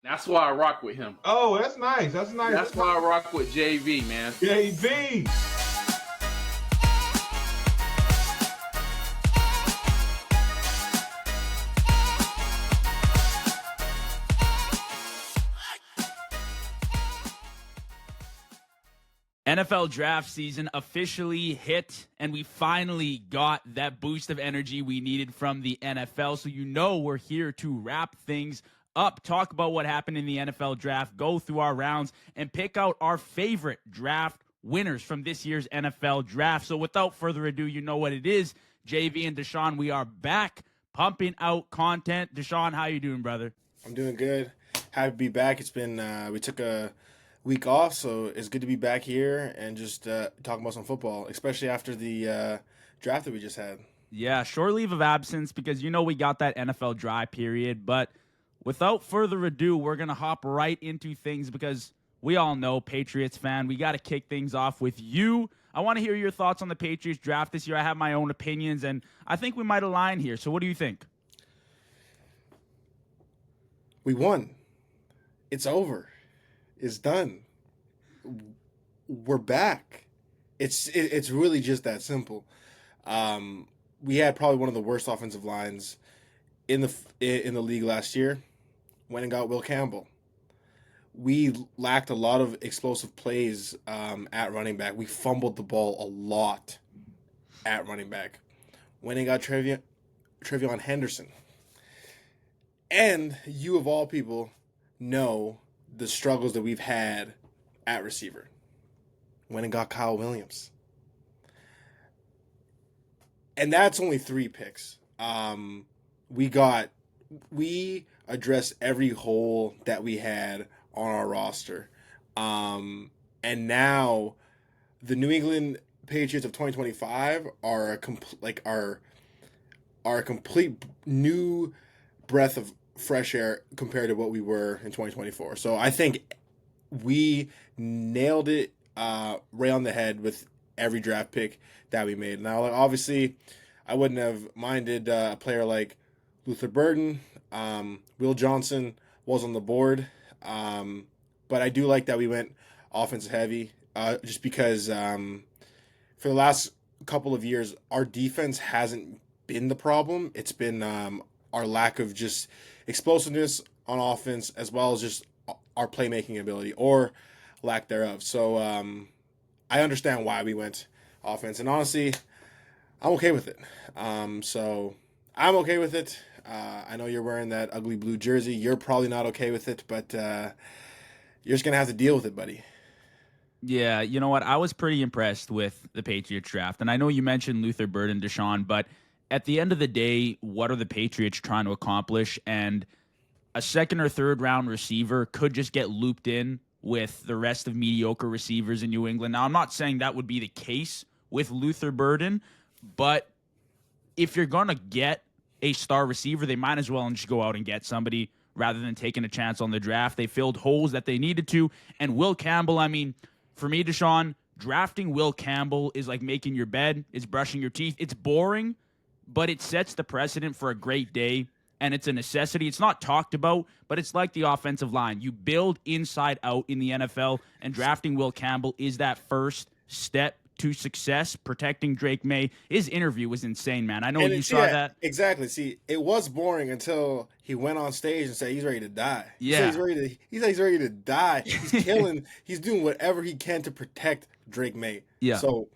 That's why I rock with him. Oh, that's nice. That's nice. That's why I rock with JV, man. JV. NFL draft season officially hit, and we finally got that boost of energy we needed from the NFL. So we're here to wrap things up, talk about what happened in the NFL draft, go through our rounds, and pick out our favorite draft winners from this year's NFL draft. So without further ado, you know what it is. JV and Deshawn, we are back pumping out content. Deshawn, how you doing, brother? I'm doing good. Happy to be back. It's been we took a week off, so it's good to be back here and just talking about some football, especially after the draft that we just had. Yeah, short leave of absence because we got that NFL dry period. But without further ado, we're going to hop right into things because we all know, Patriots fan, we got to kick things off with you. I want to hear your thoughts on the Patriots draft this year. I have my own opinions, and I think we might align here. So what do you think? We won. It's over. It's done. We're back. It's really just that simple. We had probably one of the worst offensive lines in the league last year. Went and got Will Campbell. We lacked a lot of explosive plays at running back. We fumbled the ball a lot at running back. Went and got Trevion Henderson. And you of all people know the struggles that we've had at receiver. Went and got Kyle Williams. And that's only 3 picks. We addressed every hole that we had on our roster. And now the New England Patriots of 2025 are a complete new breath of fresh air compared to what we were in 2024. So I think we nailed it right on the head with every draft pick that we made. Now, obviously, I wouldn't have minded a player like Luther Burden. Will Johnson was on the board. But I do like that we went offensive heavy just because for the last couple of years, our defense hasn't been the problem. It's been our lack of just explosiveness on offense as well as just our playmaking ability or lack thereof. So I understand why we went offense. And honestly, I'm okay with it. So I'm okay with it. I know you're wearing that ugly blue jersey. You're probably not okay with it, but you're just going to have to deal with it, buddy. Yeah, you know what? I was pretty impressed with the Patriots draft. And I know you mentioned Luther Burden, Deshaun, but at the end of the day, what are the Patriots trying to accomplish? And a second or third round receiver could just get looped in with the rest of mediocre receivers in New England. Now, I'm not saying that would be the case with Luther Burden, but if you're going to get a star receiver, they might as well just go out and get somebody rather than taking a chance on the draft. They filled holes that they needed to. And Will Campbell, I mean, for me, Deshaun, drafting Will Campbell is like making your bed. It's brushing your teeth. It's boring, but it sets the precedent for a great day, and it's a necessity. It's not talked about, but it's like the offensive line. You build inside out in the NFL, and drafting Will Campbell is that first step to success. Protecting Drake May. His interview was insane, man. I know you saw that. Exactly. See, it was boring until he went on stage and said he's ready to die. Yeah. He said he's ready to die. He's killing. He's doing whatever he can to protect Drake May. Yeah. So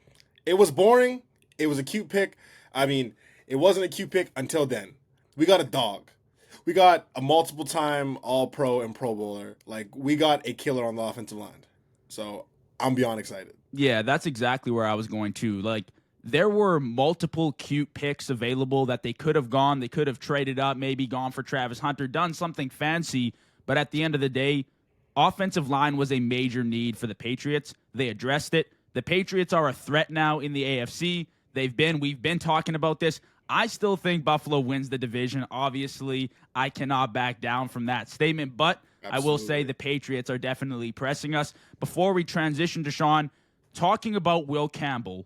it was boring. It was a cute pick. I mean, it wasn't a cute pick until then. We got a dog. We got a multiple-time All-Pro and Pro Bowler. Like, we got a killer on the offensive line. So I'm beyond excited. Yeah, that's exactly where I was going to. Like, there were multiple cute picks available that they could have gone. They could have traded up, maybe gone for Travis Hunter, done something fancy. But at the end of the day, offensive line was a major need for the Patriots. They addressed it. The Patriots are a threat now in the AFC. We've been talking about this. I still think Buffalo wins the division. Obviously, I cannot back down from that statement, but absolutely. I will say the Patriots are definitely pressing us. Before we transition to Shawn, talking about Will Campbell,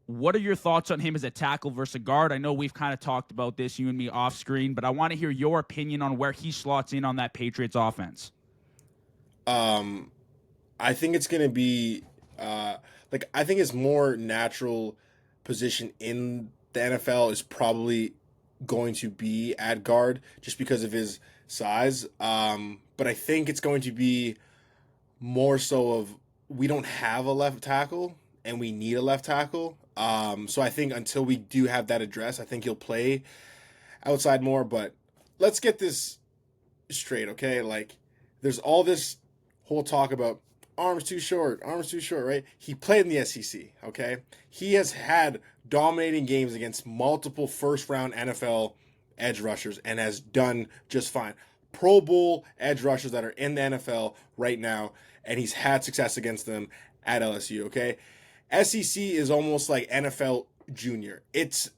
What are your thoughts on him as a tackle versus a guard? I know we've kind of talked about this, you and me, off screen, but I want to hear your opinion on where he slots in on that Patriots offense. I think it's going to be I think his more natural position in the NFL is probably going to be at guard just because of his size. But I think it's going to be more so of we don't have a left tackle and we need a left tackle. So I think until we do have that address, I think he'll play outside more. But let's get this straight, okay? Like, there's all this whole talk about arms too short, right? He played in the SEC, okay? He has had dominating games against multiple first-round NFL edge rushers and has done just fine. Pro Bowl edge rushers that are in the NFL right now, and he's had success against them at LSU, okay? SEC is almost like NFL junior. It's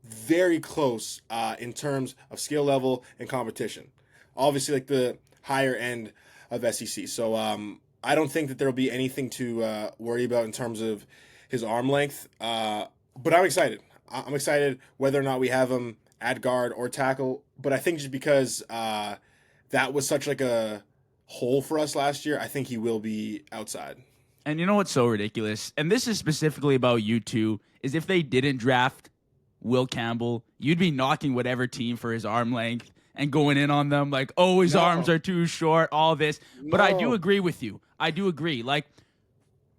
very close in terms of skill level and competition. Obviously, like the higher end of SEC. So I don't think that there will be anything to worry about in terms of his arm length. But I'm excited. I'm excited whether or not we have him at guard or tackle. But I think just because that was such like a hole for us last year, I think he will be outside. And you know what's so ridiculous? And this is specifically about you two, is if they didn't draft Will Campbell, you'd be knocking whatever team for his arm length and going in on them like, oh, his arms are too short, all this. But I do agree with you. I do agree. Like,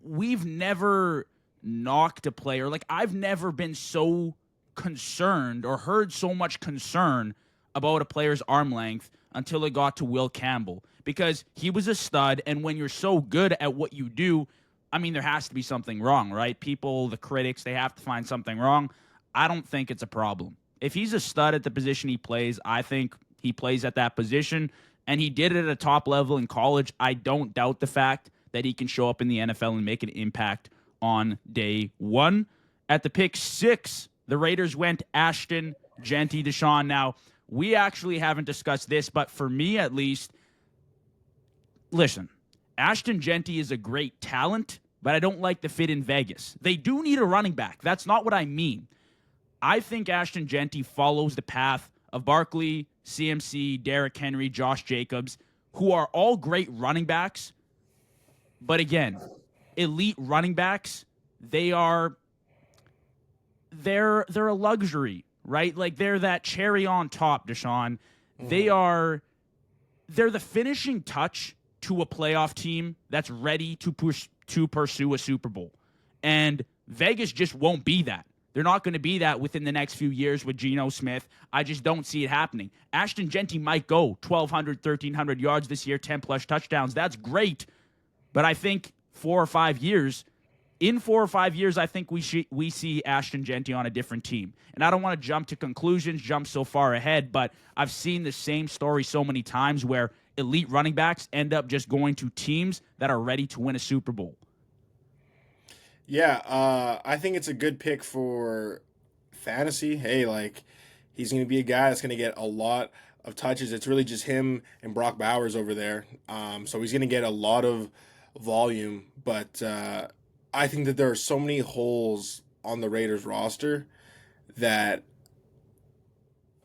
we've never knocked a player. Like, I've never been so concerned or heard so much concern about a player's arm length until it got to Will Campbell. Because he was a stud, and when you're so good at what you do, I mean, there has to be something wrong, right? People, the critics, they have to find something wrong. I don't think it's a problem. If he's a stud at the position he plays, I think he plays at that position, and he did it at a top level in college. I don't doubt the fact that he can show up in the NFL and make an impact on day one. At the pick 6, the Raiders went Ashton, Jeanty, Shawn. Now, we actually haven't discussed this, but for me at least, listen, Ashton Jeanty is a great talent, but I don't like the fit in Vegas. They do need a running back. That's not what I mean. I think Ashton Jeanty follows the path of Barkley, CMC, Derrick Henry, Josh Jacobs, who are all great running backs. But again, elite running backs, they're a luxury, right? Like, they're that cherry on top, Deshaun. They're the finishing touch to a playoff team that's ready to pursue a Super Bowl. And Vegas just won't be that. They're not going to be that within the next few years with Geno Smith. I just don't see it happening. Ashton Jeanty might go 1,200, 1,300 yards this year, 10-plus touchdowns. That's great. But I think 4 or 5 years, in 4 or 5 years, I think we see Ashton Jeanty on a different team. And I don't want to jump to conclusions, jump so far ahead, but I've seen the same story so many times where elite running backs end up just going to teams that are ready to win a Super Bowl. Yeah, I think it's a good pick for fantasy. Hey, like, he's going to be a guy that's going to get a lot of touches. It's really just him and Brock Bowers over there. So he's going to get a lot of volume. But I think that there are so many holes on the Raiders roster that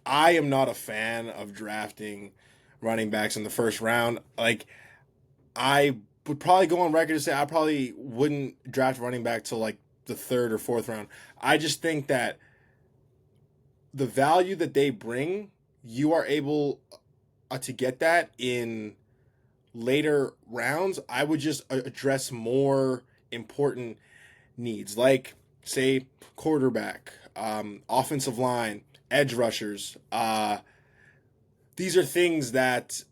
I am not a fan of drafting running backs in the first round. Like, I would probably go on record to say I probably wouldn't draft running back till like the 3rd or 4th round. I just think that the value that they bring, you are able to get that in later rounds. I would just address more important needs, like, say, quarterback, offensive line, edge rushers. These are things that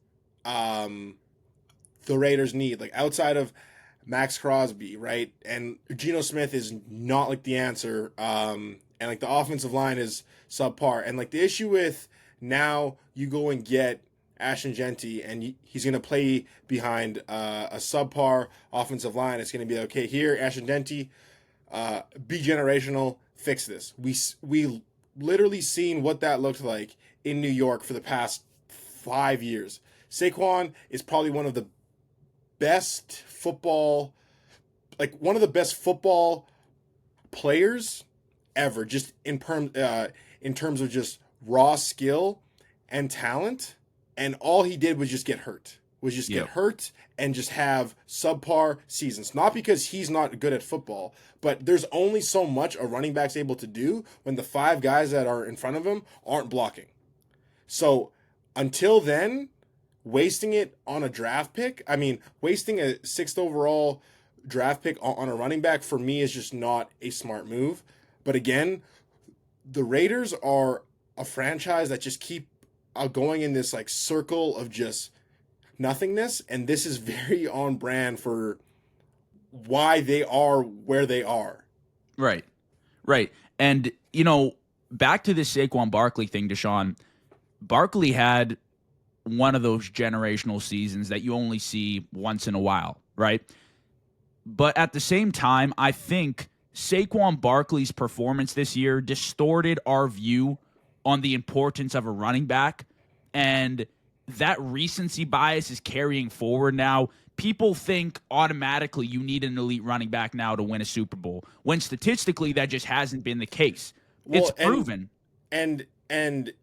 the Raiders need, like, outside of Max Crosby, right? And Geno Smith is not like the answer. And like the offensive line is subpar. And like the issue with now you go and get Ashton Jeanty and he's going to play behind a subpar offensive line. It's going to be okay here, Ashton Jeanty, be generational, fix this. We literally seen what that looked like in New York for the past 5 years. Saquon is probably one of the best football players ever, just in terms of just raw skill and talent. And all he did was just get hurt. Get hurt and just have subpar seasons. Not because he's not good at football, but there's only so much a running back's able to do when the 5 guys that are in front of him aren't blocking. So until then, wasting it on a draft pick, wasting a 6th overall draft pick on a running back for me is just not a smart move. But again, the Raiders are a franchise that just keep going in this like circle of just nothingness, and this is very on brand for why they are where they are. Right. And, back to this Saquon Barkley thing, Deshaun. Barkley had one of those generational seasons that you only see once in a while, right? But at the same time, I think Saquon Barkley's performance this year distorted our view on the importance of a running back, and that recency bias is carrying forward now. People think automatically you need an elite running back now to win a Super Bowl, when statistically that just hasn't been the case. It's proven. And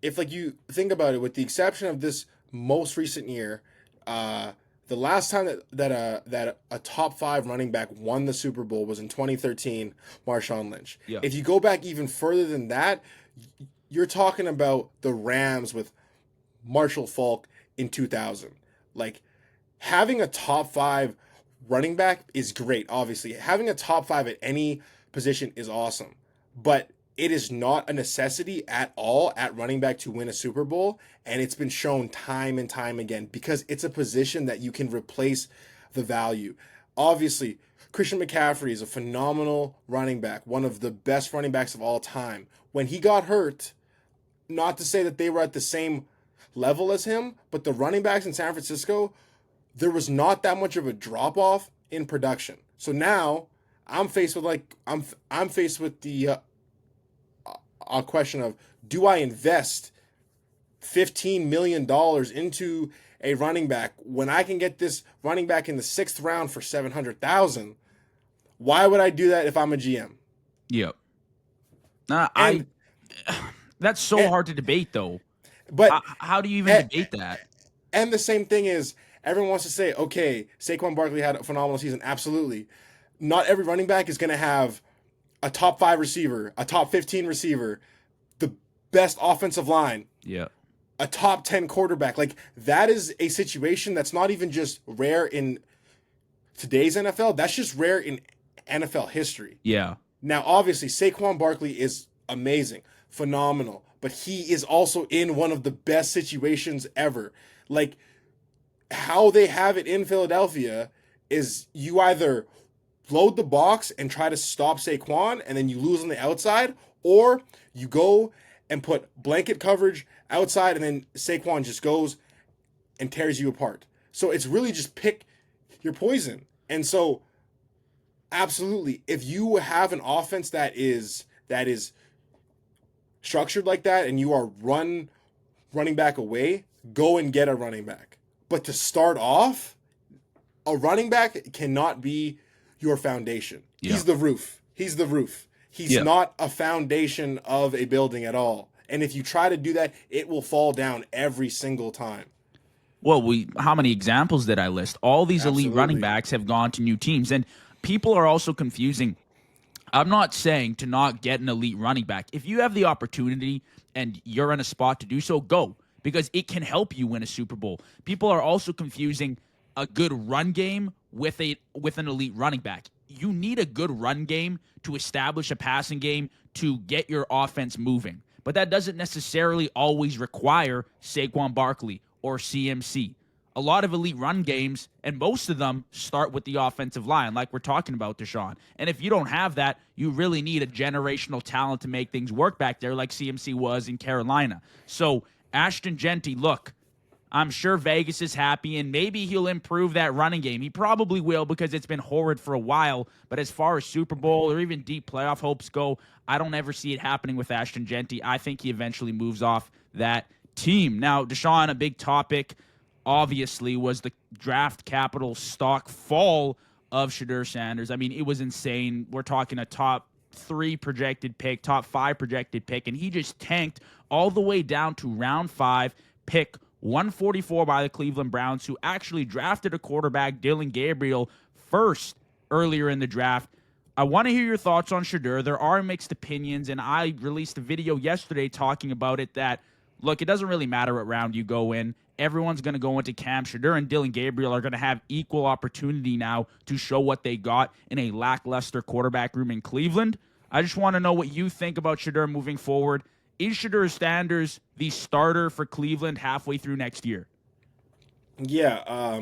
if you think about it, with the exception of this most recent year, the last time that a top 5 running back won the Super Bowl was in 2013, Marshawn Lynch. Yeah. If you go back even further than that, you're talking about the Rams with Marshall Faulk in 2000. Like, having a top 5 running back is great, obviously. Having a top 5 at any position is awesome. But it is not a necessity at all at running back to win a Super Bowl. And it's been shown time and time again, because it's a position that you can replace the value. Obviously, Christian McCaffrey is a phenomenal running back, one of the best running backs of all time. When he got hurt, not to say that they were at the same level as him, but the running backs in San Francisco, there was not that much of a drop off in production. So now I'm faced with the question of, do I invest $15 million into a running back when I can get this running back in the 6th round for $700,000? Why would I do that if I'm a GM? Yep. That's so hard to debate, though. But how do you even debate that? And the same thing is, everyone wants to say, okay, Saquon Barkley had a phenomenal season. Absolutely. Not every running back is going to have a top 5 receiver, a top 15 receiver, the best offensive line, a top 10 quarterback. Like, that is a situation that's not even just rare in today's NFL. That's just rare in NFL history. Yeah. Now, obviously, Saquon Barkley is amazing, phenomenal, but he is also in one of the best situations ever. Like, how they have it in Philadelphia is you either load the box and try to stop Saquon and then you lose on the outside, or you go and put blanket coverage outside and then Saquon just goes and tears you apart. So it's really just pick your poison. And so, absolutely, if you have an offense that is structured like that and you are running back away, go and get a running back. But to start off, a running back cannot be your foundation. Yeah. He's the roof. He's not a foundation of a building at all. And if you try to do that, it will fall down every single time. Well, how many examples did I list? All these elite running backs have gone to new teams. And people are also confusing. I'm not saying to not get an elite running back. If you have the opportunity and you're in a spot to do so, go, because it can help you win a Super Bowl. People are also confusing a good run game with an elite running back. You need a good run game to establish a passing game to get your offense moving. But that doesn't necessarily always require Saquon Barkley or CMC. A lot of elite run games, and most of them, start with the offensive line, like we're talking about, Deshaun. And if you don't have that, you really need a generational talent to make things work back there, like CMC was in Carolina. So, Ashton Jeanty, look, I'm sure Vegas is happy, and maybe he'll improve that running game. He probably will, because it's been horrid for a while. But as far as Super Bowl or even deep playoff hopes go, I don't ever see it happening with Ashton Jeanty. I think he eventually moves off that team. Now, Deshaun, a big topic, obviously, was the draft capital stock fall of Shadur Sanders. I mean, it was insane. We're talking a top 3 projected pick, top 5 projected pick, and he just tanked all the way down to round 5, pick 144 by the Cleveland Browns, who actually drafted a quarterback, Dylan Gabriel, first earlier in the draft. I want to hear your thoughts on Shedeur. There are mixed opinions, and I released a video yesterday talking about it that, look, it doesn't really matter what round you go in. Everyone's going to go into Cam. Shedeur and Dylan Gabriel are going to have equal opportunity now to show what they got in a lackluster quarterback room in Cleveland. I just want to know what you think about Shedeur moving forward. Is Shedeur Sanders the starter for Cleveland halfway through next year? Yeah,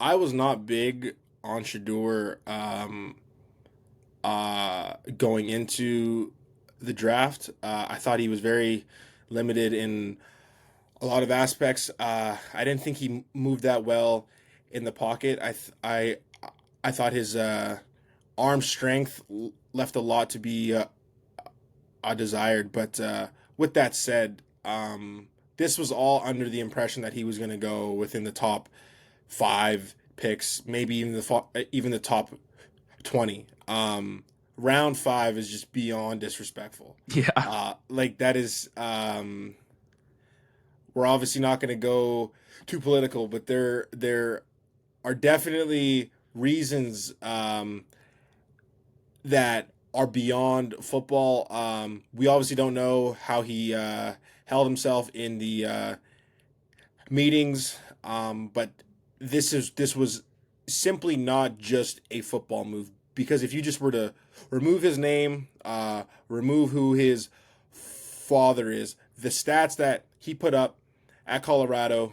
I was not big on Shedeur going into the draft. I thought he was very limited in a lot of aspects. I didn't think he moved that well in the pocket. I thought his arm strength left a lot to be desired. But with that said, this was all under the impression that he was going to go within the top 5 picks, maybe even the top 20. Round 5 is just beyond disrespectful. Yeah. Like that is, we're obviously not going to go too political, but there are definitely reasons that are beyond football. We obviously don't know how he held himself in the meetings, but this was simply not just a football move. Because if you just were to remove his name, remove who his father is, the stats that he put up at Colorado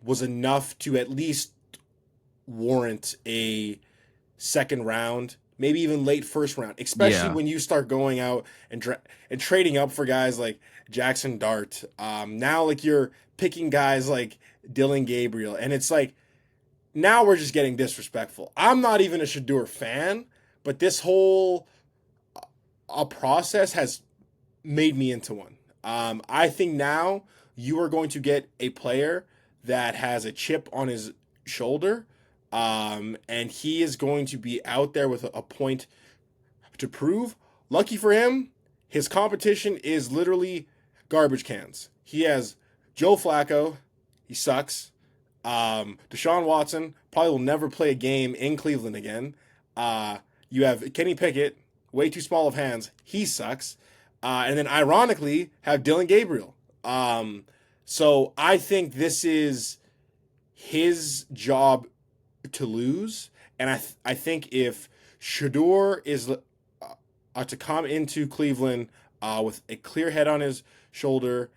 was enough to at least warrant a second round, maybe even late first round, especially when you start going out and trading up for guys like Jackson Dart. Now, like, you're picking guys like Dylan Gabriel, and it's like, now we're just getting disrespectful. I'm not even a Shedeur fan, but this whole process has made me into one. I think now you are going to get a player that has a chip on his shoulder, and he is going to be out there with a point to prove. Lucky for him, his competition is literally garbage cans. He has Joe Flacco. He sucks. Deshaun Watson probably will never play a game in Cleveland again. You have Kenny Pickett, way too small of hands. He sucks. And then ironically have Dylan Gabriel. So I think this is his job to lose. And I think if Shedeur is to come into Cleveland with a clear head on his shoulder,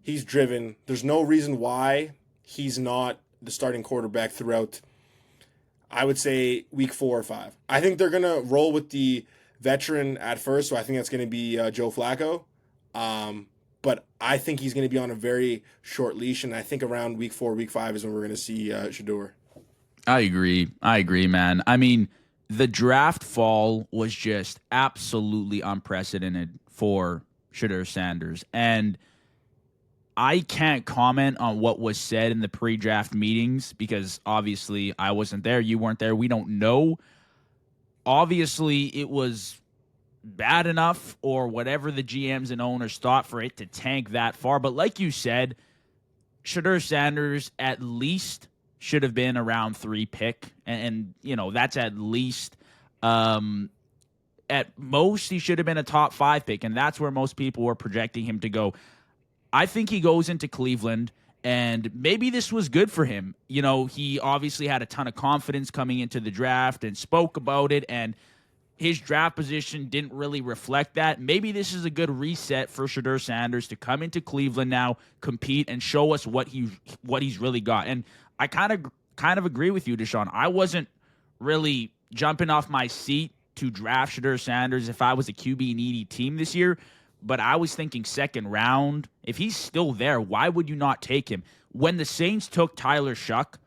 he's driven. There's no reason why he's not the starting quarterback throughout, I would say, week 4 or 5. I think they're going to roll with the veteran at first, so I think that's going to be Joe Flacco. But I think he's going to be on a very short leash, and I think around week 4, week 5 is when we're going to see Shedeur. I agree, man. I mean, the draft fall was just absolutely unprecedented for Shedeur Sanders, and I can't comment on what was said in the pre-draft meetings because obviously I wasn't there. You weren't there. We don't know. Obviously, it was bad enough or whatever the GMs and owners thought for it to tank that far. But like you said, Shedeur Sanders at least should have been a round 3 pick. And you know, that's at least. At most, he should have been a top 5 pick. And that's where most people were projecting him to go. I think he goes into Cleveland, and maybe this was good for him. You know, he obviously had a ton of confidence coming into the draft and spoke about it, and his draft position didn't really reflect that. Maybe this is a good reset for Shedeur Sanders to come into Cleveland now, compete, and show us what he's really got. And I kind of agree with you, Deshaun. I wasn't really jumping off my seat to draft Shedeur Sanders if I was a QB-needy team this year. But I was thinking second round. If he's still there, why would you not take him? When the Saints took Tyler Shuck,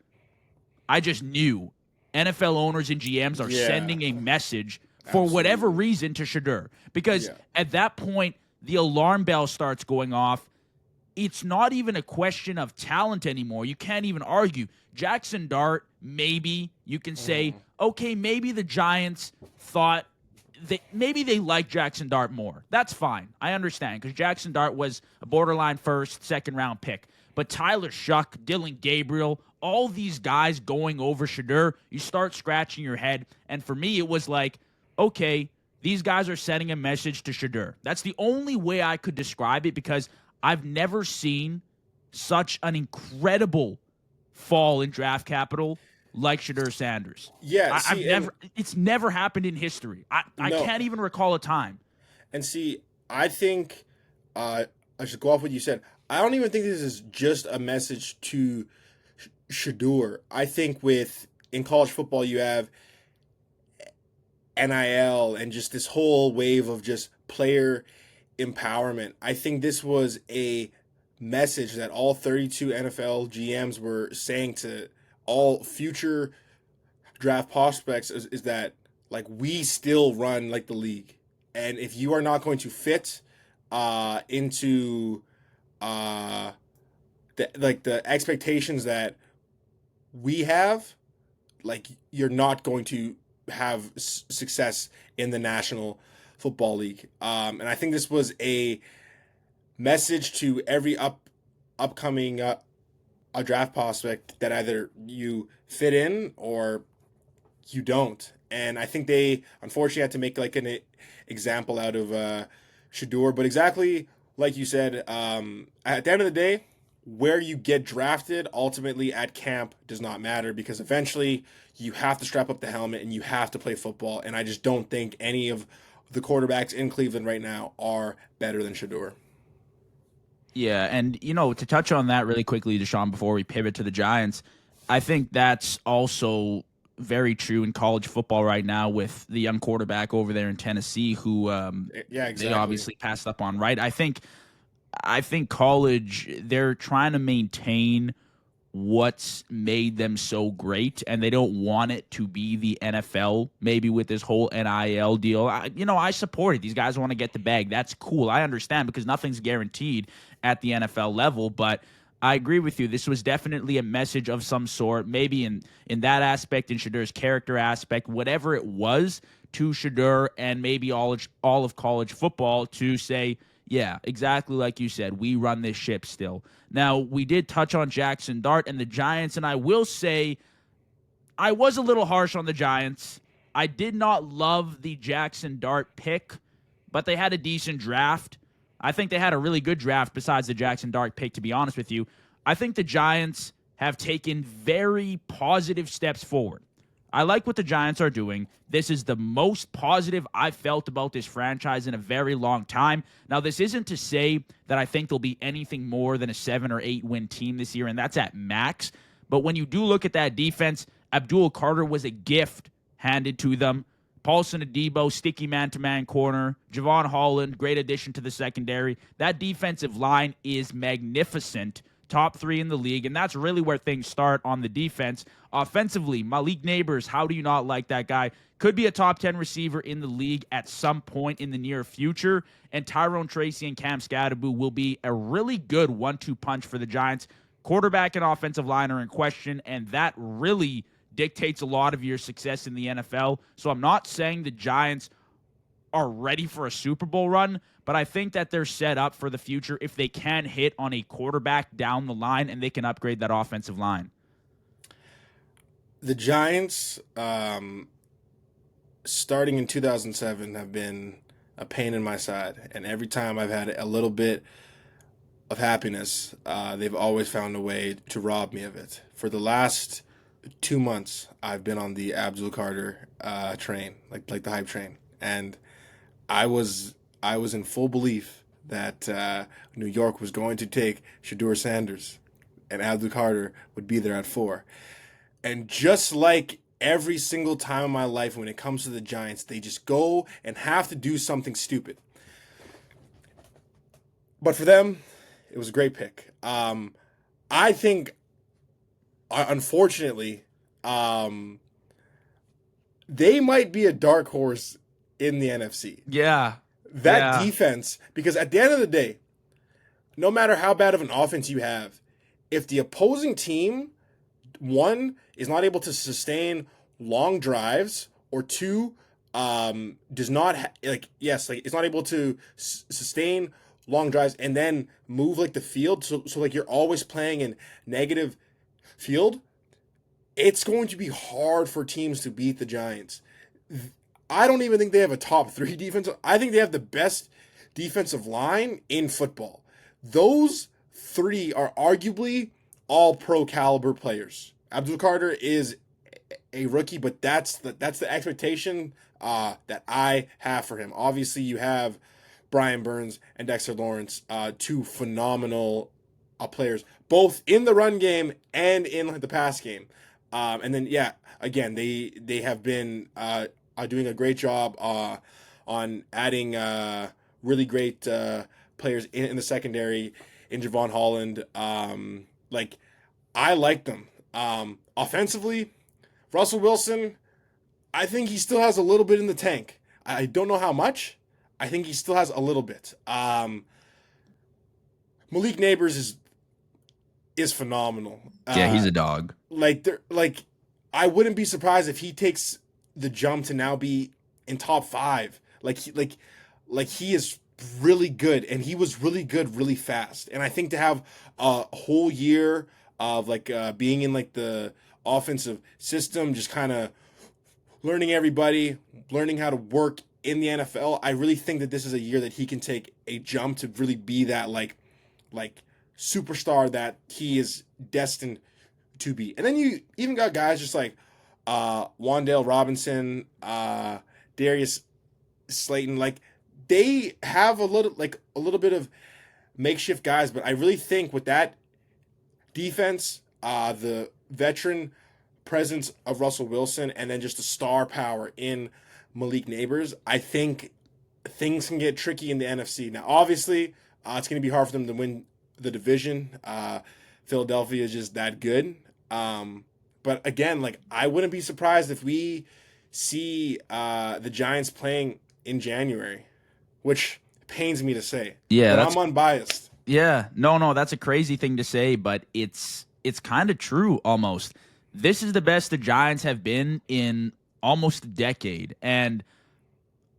I just knew NFL owners and GMs are sending a message for whatever reason to Shedeur. Because at that point, the alarm bell starts going off. It's not even a question of talent anymore. You can't even argue. Jackson Dart, maybe you can say, okay, maybe the Giants thought maybe they like Jackson Dart more. That's fine. I understand because Jackson Dart was a borderline first, second round pick. But Tyler Shuck, Dylan Gabriel, all these guys going over Shedeur, you start scratching your head. And for me, it was like, okay, these guys are sending a message to Shedeur. That's the only way I could describe it because I've never seen such an incredible fall in draft capital like Shedeur Sanders. Yeah, it's never happened in history. I can't even recall a time. And see, I think I should go off what you said. I don't even think this is just a message to Shedeur. I think in college football you have NIL and just this whole wave of just player empowerment. I think this was a message that all 32 NFL GMs were saying to all future draft prospects is that, like, we still run like the league. And if you are not going to fit into the expectations that we have, like, you're not going to have success in the National Football League. And I think this was a message to every upcoming a draft prospect that either you fit in or you don't. And I think they unfortunately had to make like an example out of Shedeur. But exactly like you said, at the end of the day, where you get drafted ultimately at camp does not matter because eventually you have to strap up the helmet and you have to play football. And I just don't think any of the quarterbacks in Cleveland right now are better than Shedeur. Yeah, and, to touch on that really quickly, Deshaun, before we pivot to the Giants, I think that's also very true in college football right now with the young quarterback over there in Tennessee who they obviously passed up on, right? I think college, they're trying to maintain what's made them so great, and they don't want it to be the NFL, maybe with this whole NIL deal. I support it. These guys want to get the bag. That's cool. I understand because nothing's guaranteed at the NFL level, but I agree with you. This was definitely a message of some sort, maybe in that aspect, in Shedeur's character aspect, whatever it was, to Shedeur and maybe all of college football to say, yeah, exactly like you said, we run this ship still. Now, we did touch on Jackson Dart and the Giants, and I will say I was a little harsh on the Giants. I did not love the Jackson Dart pick, but they had a decent draft. I think they had a really good draft besides the Jackson Dart pick, to be honest with you. I think the Giants have taken very positive steps forward. I like what the Giants are doing. This is the most positive I've felt about this franchise in a very long time. Now, this isn't to say that I think they'll be anything more than a 7 or 8 win team this year, and that's at max. But when you do look at that defense, Abdul Carter was a gift handed to them. Paulson Adebo, sticky man-to-man corner. Javon Holland, great addition to the secondary. That defensive line is magnificent. Top 3 in the league, and that's really where things start on the defense. Offensively, Malik Neighbors, how do you not like that guy? Could be a top 10 receiver in the league at some point in the near future. And Tyrone Tracy and Cam Scadaboo will be a really good 1-2 punch for the Giants. Quarterback and offensive line are in question, and that really dictates a lot of your success in the NFL. So I'm not saying the Giants are ready for a Super Bowl run, but I think that they're set up for the future if they can hit on a quarterback down the line and they can upgrade that offensive line. The Giants, starting in 2007, have been a pain in my side. And every time I've had a little bit of happiness, they've always found a way to rob me of it. For the last 2 months, I've been on the Abdul Carter train, like the hype train. And I was in full belief that New York was going to take Shedeur Sanders and Abdul Carter would be there at 4. And just like every single time in my life when it comes to the Giants, they just go and have to do something stupid. But for them, it was a great pick. I think, unfortunately, they might be a dark horse in the NFC. Yeah. That defense, because at the end of the day, no matter how bad of an offense you have, if the opposing team, 1, is not able to sustain long drives, or 2, does not it's not able to sustain long drives and then move like the field. So like you're always playing in negative field. It's going to be hard for teams to beat the Giants. I don't even think they have a top 3 defense. I think they have the best defensive line in football. Those 3 are arguably all pro caliber players. Abdul Carter is a rookie, but that's the expectation that I have for him. Obviously, you have Brian Burns and Dexter Lawrence, 2 phenomenal players, both in the run game and in the pass game. And then, again, they have been doing a great job on adding really great players in the secondary, in Javon Holland. I like them. Offensively, Russell Wilson, I think he still has a little bit in the tank. I don't know how much. I think he still has a little bit. Malik Neighbors is phenomenal. Yeah, he's a dog. I wouldn't be surprised if he takes the jump to now be in top 5. He is really good, and he was really good really fast. And I think to have a whole year of being in the offensive system, just kind of learning everybody, learning how to work in the NFL, I really think that this is a year that he can take a jump to really be that superstar that he is destined to be. And then you even got guys just like Wan'Dale Robinson, Darius Slayton. They have a little bit of makeshift guys, but I really think with that defense, the veteran presence of Russell Wilson, and then just the star power in Malik Neighbors, I think things can get tricky in the NFC. Now, obviously, it's going to be hard for them to win the division. Philadelphia is just that good. But again, I wouldn't be surprised if we see the Giants playing in January, which pains me to say. Yeah, but I'm unbiased. Yeah, no, that's a crazy thing to say, but it's kind of true almost. This is the best the Giants have been in almost a decade, and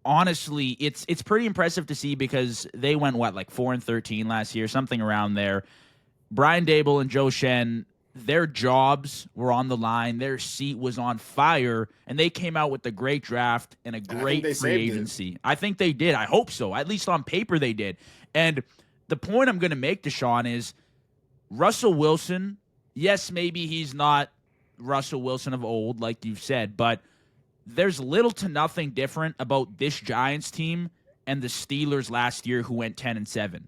honestly, it's pretty impressive to see because they went 4-13 last year, something around there. Brian Dable and Joe Shen, their jobs were on the line, their seat was on fire, and they came out with a great draft and a great free agency. I think they did. I hope so. At least on paper they did. And the point I'm going to make to Shawn is Russell Wilson, yes, maybe he's not Russell Wilson of old, like you've said, but there's little to nothing different about this Giants team and the Steelers last year who went 10-7.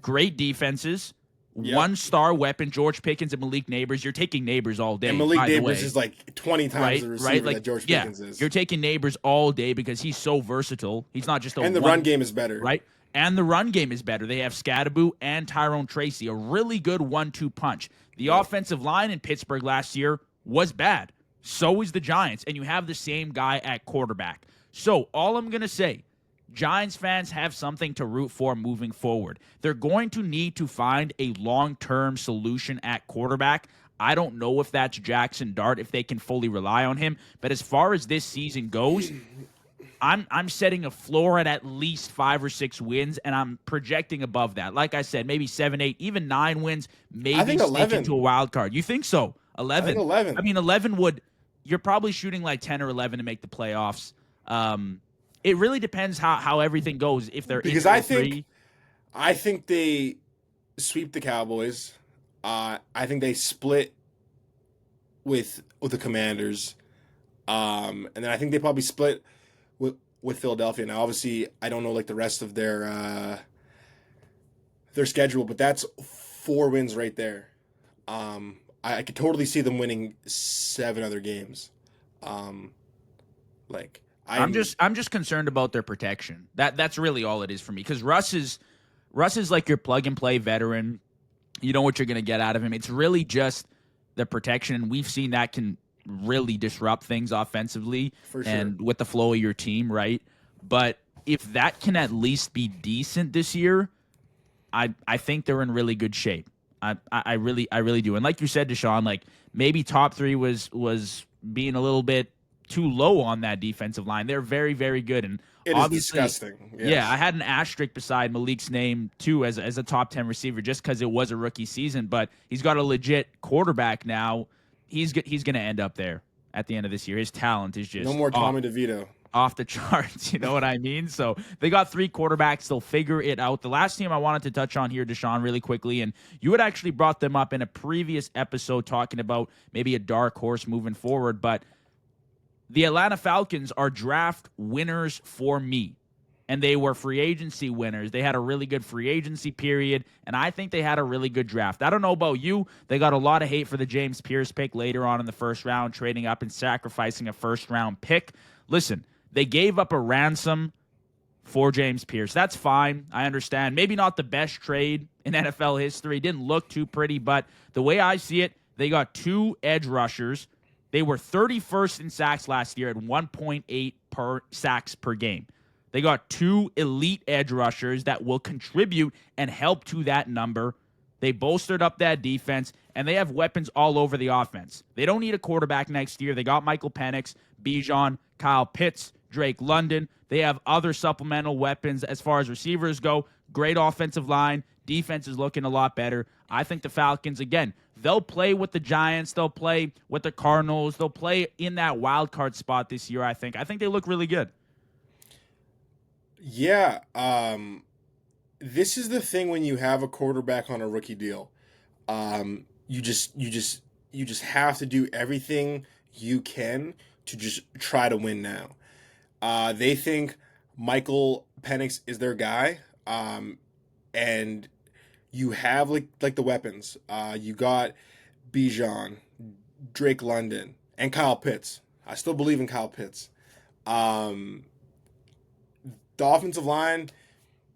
Great defenses, one-star weapon, George Pickens and Malik Neighbors. You're taking Neighbors all day. And Malik Neighbors is 20 times the receiver that George Pickens is. You're taking Neighbors all day because he's so versatile. He's not just and the run game is better. Right? And the run game is better. They have Scadaboo and Tyrone Tracy, a really good 1-2 punch. The offensive line in Pittsburgh last year was bad. So is the Giants, and you have the same guy at quarterback. So all I'm going to say, Giants fans have something to root for moving forward. They're going to need to find a long-term solution at quarterback. I don't know if that's Jackson Dart, if they can fully rely on him. But as far as this season goes, I'm setting a floor at least 5 or 6 wins, and I'm projecting above that. Like I said, maybe 7, 8, even 9 wins, maybe sneak into a wild card. You think so? 11. I think 11. I mean, 11 would – you're probably shooting 10 or 11 to make the playoffs. It really depends how everything goes. If they're because I think they sweep the Cowboys. I think they split with the Commanders, and then I think they probably split with Philadelphia. Now, obviously, I don't know the rest of their schedule, but that's 4 wins right there. I could totally see them winning 7 other games. I'm just concerned about their protection. That's really all it is for me. Because Russ is like your plug and play veteran. You know what you're gonna get out of him. It's really just the protection, and we've seen that can really disrupt things offensively and with the flow of your team, right? But if that can at least be decent this year, I think they're in really good shape. I really do. And like you said to Shawn, maybe top 3 was being a little bit too low on that defensive line. They're very, very good. And It is obviously, disgusting. Yes. yeah, I had an asterisk beside Malik's name too as a top 10 receiver just because it was a rookie season. But he's got a legit quarterback now. He's going to end up there at the end of this year. His talent is just No more Tommy DeVito. off the charts. You know what I mean? So they got 3 quarterbacks. They'll figure it out. The last team I wanted to touch on here, Deshaun, really quickly, and you had actually brought them up in a previous episode talking about maybe a dark horse moving forward, but the Atlanta Falcons are draft winners for me. And they were free agency winners. They had a really good free agency period, and I think they had a really good draft. I don't know about you. They got a lot of hate for the James Pierce pick later on in the first round, trading up and sacrificing a first-round pick. Listen, they gave up a ransom for James Pierce. That's fine. I understand. Maybe not the best trade in NFL history. Didn't look too pretty, but the way I see it, they got 2 edge rushers. They were 31st in sacks last year at 1.8 per sacks per game. They got 2 elite edge rushers that will contribute and help to that number. They bolstered up that defense, and they have weapons all over the offense. They don't need a quarterback next year. They got Michael Penix, Bijan, Kyle Pitts, Drake London. They have other supplemental weapons as far as receivers go. Great offensive line. Defense is looking a lot better. I think the Falcons, again, they'll play with the Giants. They'll play with the Cardinals. They'll play in that wild card spot this year, I think. I think they look really good. Yeah, this is the thing when you have a quarterback on a rookie deal. You just have to do everything you can to just try to win now. They think Michael Penix is their guy, and you have like the weapons. You got Bijan, Drake London, and Kyle Pitts. I still believe in Kyle Pitts. The offensive line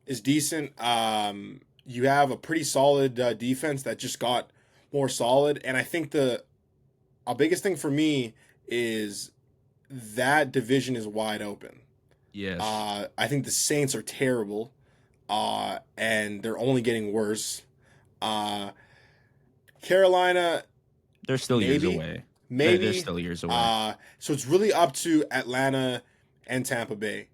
is decent. You have a pretty solid defense that just got more solid. And I think the biggest thing for me is that division is wide open. Yes. I think the Saints are terrible, and they're only getting worse. Carolina, they're still years away. Maybe. They're still years away. So it's really up to Atlanta and Tampa Bay.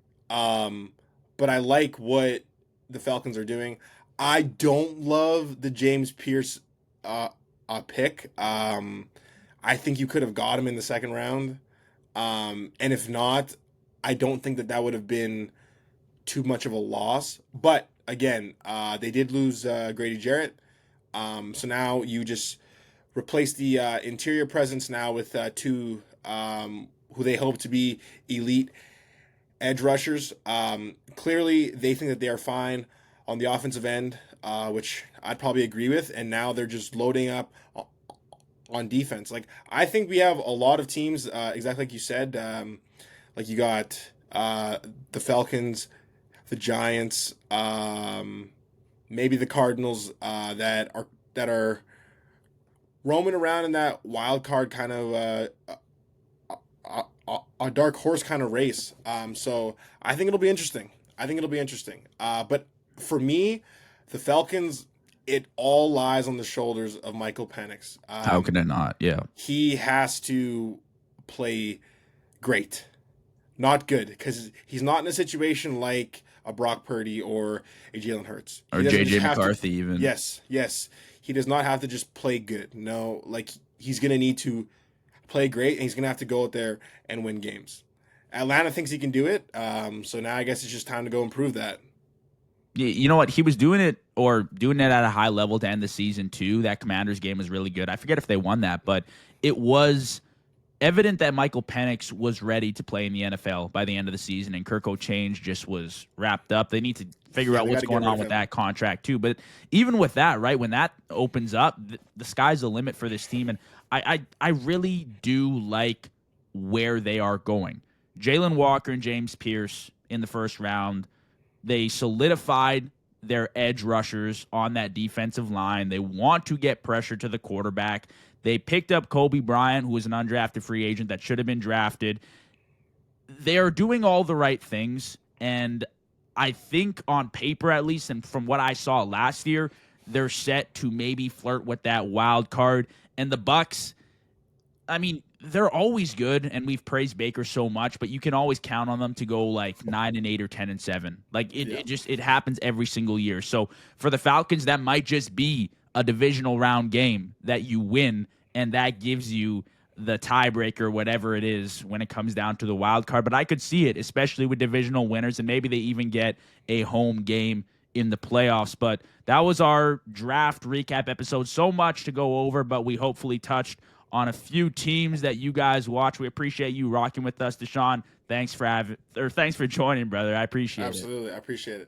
But I like what the Falcons are doing. I don't love the James Pierce pick. I think you could have got him in the second round. And if not, I don't think that would have been too much of a loss. But again, they did lose Grady Jarrett. So now you just replace the interior presence now with 2 who they hope to be elite edge rushers. Clearly, they think that they are fine on the offensive end, which I'd probably agree with. And now they're just loading up on defense. Like, I think we have a lot of teams, exactly like you said. Like you got the Falcons, the Giants, maybe the Cardinals that are roaming around in that wild card kind of a dark horse kind of race. So I think it'll be interesting. But for me, the Falcons, it all lies on the shoulders of Michael Penix. How can it not? Yeah. He has to play great, not good, because he's not in a situation like a Brock Purdy or a Jalen Hurts. Or J.J. McCarthy even. Yes. He does not have to just play good. No, like he's going to need to play great, and he's going to have to go out there and win games. Atlanta thinks he can do it, so now I guess it's just time to go improve that. You know what? He was doing it at a high level to end the season, too. That Commanders game was really good. I forget if they won that, but it was evident that Michael Penix was ready to play in the NFL by the end of the season, and Kirk O'Change just was wrapped up. They need to figure out what's going on with that contract, too. But even with that, right, when that opens up, the sky's the limit for this team, and I really do like where they are going. Jalen Walker and James Pierce in the first round, they solidified their edge rushers on that defensive line. They want to get pressure to the quarterback. They picked up Kobe Bryant, who was an undrafted free agent that should have been drafted. They are doing all the right things, and I think on paper at least, and from what I saw last year, they're set to maybe flirt with that wild card. And the Bucs, I mean, they're always good, and we've praised Baker so much, but you can always count on them to go like 9-8 or 10-7. Like it happens every single year. So for the Falcons, that might just be a divisional round game that you win, and that gives you the tiebreaker, whatever it is, when it comes down to the wild card. But I could see it, especially with divisional winners, and maybe they even get a home game in the playoffs. But that was our draft recap episode. So much to go over, but we hopefully touched on a few teams that you guys watch. We appreciate you rocking with us, Deshaun. Thanks for joining, brother. I appreciate it. Absolutely. I appreciate it.